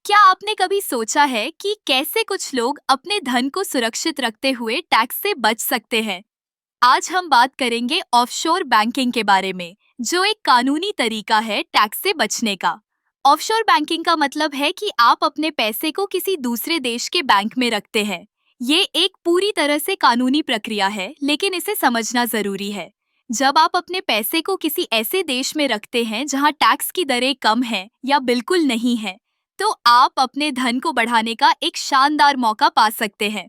क्या आपने कभी सोचा है कि कैसे कुछ लोग अपने धन को सुरक्षित रखते हुए टैक्स से बच सकते हैं? आज हम बात करेंगे ऑफशोर बैंकिंग के बारे में, जो एक कानूनी तरीका है टैक्स से बचने का। ऑफशोर बैंकिंग का मतलब है कि आप अपने पैसे को किसी दूसरे देश के बैंक में रखते हैं। ये एक पूरी तरह से कानूनी प्रक्रिया है, लेकिन इसे समझना जरूरी है। जब आप अपने पैसे को किसी ऐसे देश में रखते हैं जहां टैक्स की दरें कम हैं या बिल्कुल नहीं है, तो आप अपने धन को बढ़ाने का एक शानदार मौका पा सकते हैं।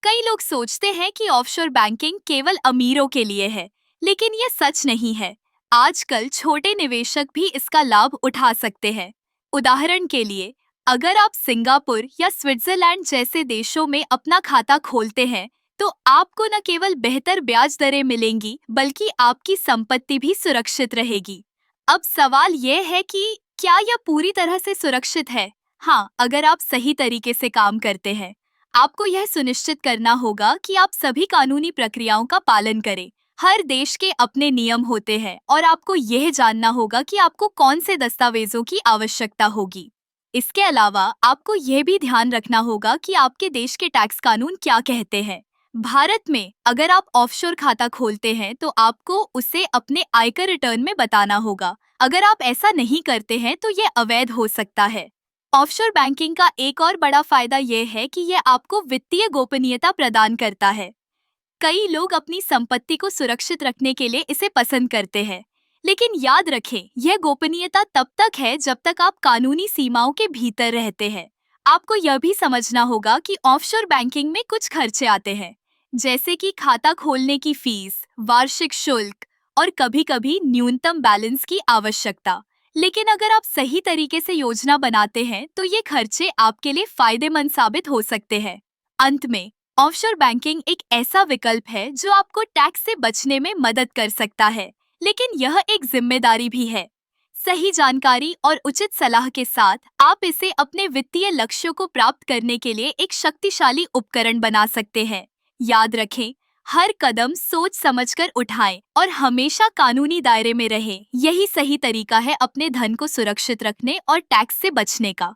कई लोग सोचते हैं कि ऑफशोर बैंकिंग केवल अमीरों के लिए है, लेकिन ये सच नहीं है। आजकल छोटे निवेशक भी इसका लाभ उठा सकते हैं। उदाहरण के लिए, अगर आप सिंगापुर या स्विट्जरलैंड जैसे देशों में अपना खाता खोलते हैं, तो आपको न केवल बेहतर ब्याज दरें मिलेंगी, बल्कि आपकी संपत्ति भी सुरक्षित रहेगी। अब सवाल यह है कि क्या यह पूरी तरह से सुरक्षित है? हाँ, अगर आप सही तरीके से काम करते हैं। आपको यह सुनिश्चित करना होगा कि आप सभी कानूनी प्रक्रियाओं का पालन करें। हर देश के अपने नियम होते हैं और आपको यह जानना होगा कि आपको कौन से दस्तावेजों की आवश्यकता होगी। इसके अलावा आपको यह भी ध्यान रखना होगा कि आपके देश के टैक्स कानून क्या कहते हैं। भारत में अगर आप ऑफशोर खाता खोलते हैं तो आपको उसे अपने आयकर रिटर्न में बताना होगा। अगर आप ऐसा नहीं करते हैं तो यह अवैध हो सकता है। ऑफशोर बैंकिंग का एक और बड़ा फायदा यह है कि यह आपको वित्तीय गोपनीयता प्रदान करता है। कई लोग अपनी संपत्ति को सुरक्षित रखने के लिए इसे पसंद करते हैं, लेकिन याद रखें, यह गोपनीयता तब तक है जब तक आप कानूनी सीमाओं के भीतर रहते हैं। आपको यह भी समझना होगा कि ऑफशोर बैंकिंग में कुछ खर्चे आते हैं, जैसे कि खाता खोलने की फीस, वार्षिक शुल्क और कभी-कभी न्यूनतम बैलेंस की आवश्यकता। लेकिन अगर आप सही तरीके से योजना बनाते हैं, तो ये खर्चे आपके लिए फायदेमंद साबित हो सकते हैं। अंत में, ऑफशोर बैंकिंग एक ऐसा विकल्प है जो आपको टैक्स से बचने में मदद कर सकता है, लेकिन यह एक जिम्मेदारी भी है। सही जानकारी और उचित सलाह के साथ आप इसे अपने वित्तीय लक्ष्यों को प्राप्त करने के लिए एक शक्तिशाली उपकरण बना सकते हैं। याद रखें, हर कदम सोच समझकर उठाएं और हमेशा कानूनी दायरे में रहें। यही सही तरीका है अपने धन को सुरक्षित रखने और टैक्स से बचने का।